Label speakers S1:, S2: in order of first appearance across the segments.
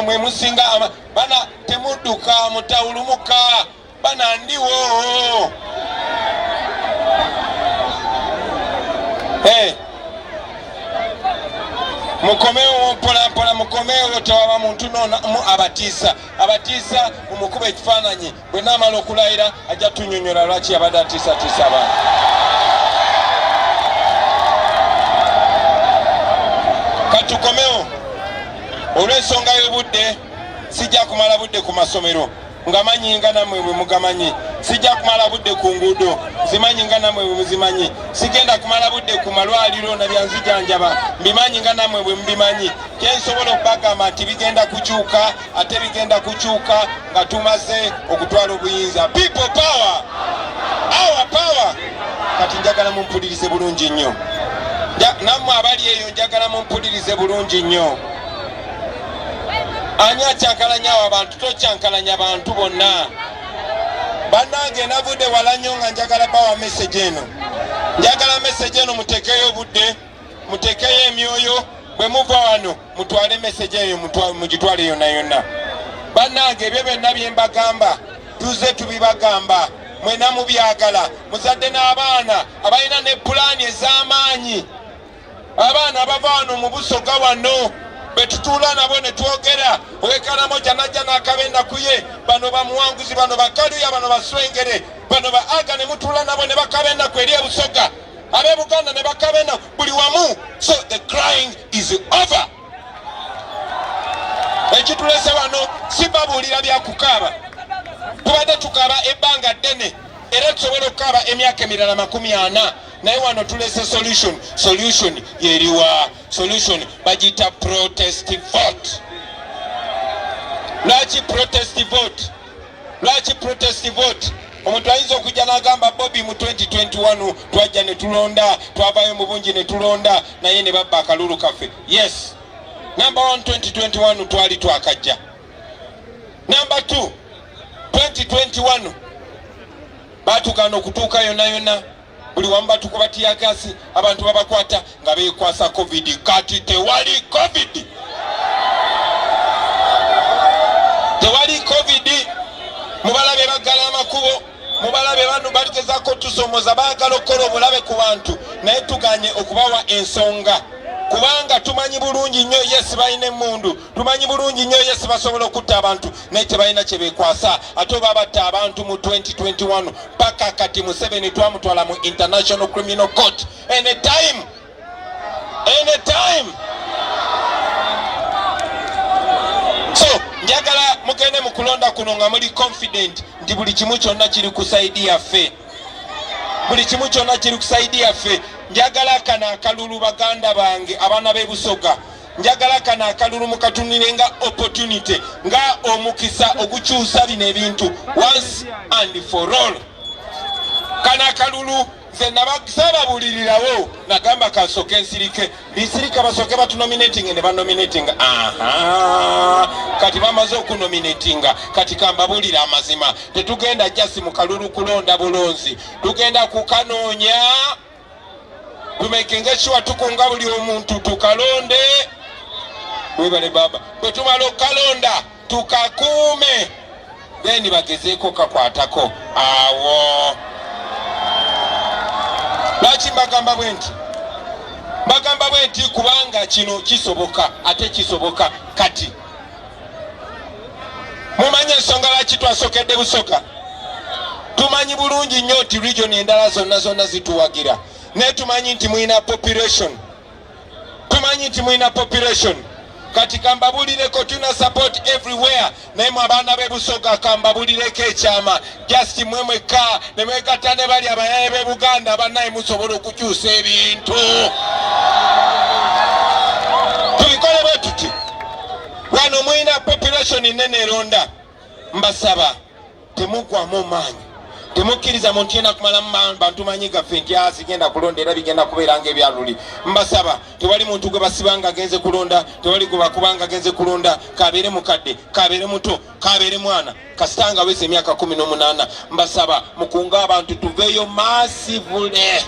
S1: muno mwe musinga bana temuduka mutawulumuka bana ndiwo mukomeo mpola mukomeo tewaba muntu abatiisa mumukuba ekifaananyi bwe naamala okulayira ajja tunyonyola lwaki abadde atiisa abantu. Katukomeo olw'ensonga y'obudde sijja kumala budde ku masomero nga manyi nga nammwe bwe mugamanyi, sijja kumala budde ku nguudo zimanyi nga nammwe bwe muzimanyi, sigenda kumala budde ku malwaliro na byanzijanjaba mbimanyi nga nammwe bwe mubimanyi. Kyensobola okubagamba nti bigenda kukyuka, ate bigenda kukyuka nga tumaze okutwala obuyinza. People power, our power. Kati njagala mumpulirize bulungi nnyo, nammwe abali eyo njagala mumpulirize bulungi nnyo. Ani acyankalanya abo abantu? Tokyankalanya abantu bonna. Bannange navudde wala nnyo nga njagala bawa message eno. Njagala message eno mutekeyo obudde, mutekeyo emyoyo, bwe muva wano mutwale message eyo mugitwale yonna yonna. Bannange ebyo byonna bye mbagamba tuze tubibagamba, mwena mubyagala, muzadde n'abaana abalina ne pulaani ez'amaanyi, abaana abava wano mu Busoga wano betutuula nabo ne twogera. Owekalamoja najja n'akabenda kuye, bano bamuwanguzi, bano bakaluya, bano baswengere, bano ba aga ne mutuula nabo ne bakabenda ku eri e Busoga, ab'e Buganda ne bakabenda buli wamu. So the crying is over. Ekitulese wano si babuulira bya kukaaba, tubadde tukaaba ebbanga ddene era tusobola okukaaba emyaka emirala 40, naye wano tulese solution yeriwa. Solution bagita protest vote. Lwaki protest vote? Lwaki protest vote? Omuntu ayinza okujja n'agamba Bobby mu 2021 twajja ne tulonda, twavayo mu bungi ne tulonda, naye ne babba akalulu kaffe. Yes, number 1 2021 twali twakajja. Number 2 2021 batukana okutuuka yonna yonna, buli wamu batukuba tiyakasi, abantu babakwata nga beekwasa covid. Kati tewali covid, tewali covid. Mubalabe baggala amakubo, mubalabe bano baligezako tusomoza, baagala okukola obulabe ku bantu, naye tuganye okubawa ensonga kubanga tumanyi bulungi nnyo yes balina emmundu, tumanyi bulungi nnyo yes basobola okutta abantu, naye tebalina kye beekwasa. Ate oba batta abantu mu 2021 paka kati Museveni twamutwala mu International Criminal Court anytime. So njagala mugende mu kulonda kuno nga muli confident nti buli kimu kyonna kiri kusaidia ffe, buli kimu kyonna kiri kusaidia ffe. Njagala kana akalulu baganda bange abaana b'e Busoga, njagala kana akalulu mukatunire nga opportunity, nga omukisa ogukyusa bino ebintu once and for all. Kana akalulu nze nabasababulirirawo nagamba kasoke nsirike, bisirika basoke batunominating ne banominating. Kati bamaze okunominatinga, kati kambabulira amazima, tetugenda jasi mu kalulu kulonda bulonzi, tugenda kukanoonya. Tumekinga sure tukunga buli omuntu tukalonde. Webale baba, bwe tumala okalonda tukakuume, then bagezeeko kakwatako awo. Lwaki mbagamba bwenti? Mbagamba bwenti kubanga kino kisoboka, ate kisoboka kati. Mumanye ensonga lwaki twasokedde Busoga? Tumanyi bulungi nnyo nti region endala zonna zituwagira. Ne tumanyi nti mwina population, tumanyi nti mwina population. Kati kambabulireko tuna support everywhere, naye mu abaana b'e Busoga kambabulireko ekyama just mwemweka ne mwegatta ne bali abayaye b'e Buganda bannaye musobola okukyusa ebintu. Tubikole bwe tuti, wano mwina population nnene eronda. Mbasaba temugwamu maanyi, temukkiriza muntu yena kumala bantu manyi gaffe nti asigenda kulonda era bigenda kubeera ng'ebyaluli. Mbasaba tewali muntu gwe basibanga agenze kulonda, tewali gwe bakubanga agenze kulonda, kabeere mukadde, kabeere muto, kabeere mwana, kasitanga aweza emyaka 18. Mbasaba mukunga abantu tuveeyo massively.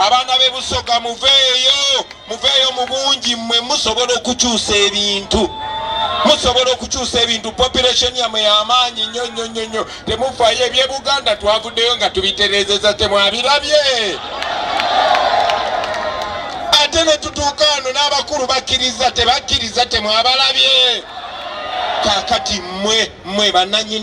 S1: abaana b'e Busoga muveeyo mu bungi, mmwe musobola okukyusa ebintu, population yammwe y'amaanyi nnyo. Temufaayo eby'e Buganda twavuddeyo nga tubitereezeza, temwabirabye. Ate ne tutuuka wano n'abakulu bakkiriza, tebakkiriza, temwabalabye. Kaakati mmwe bannannyini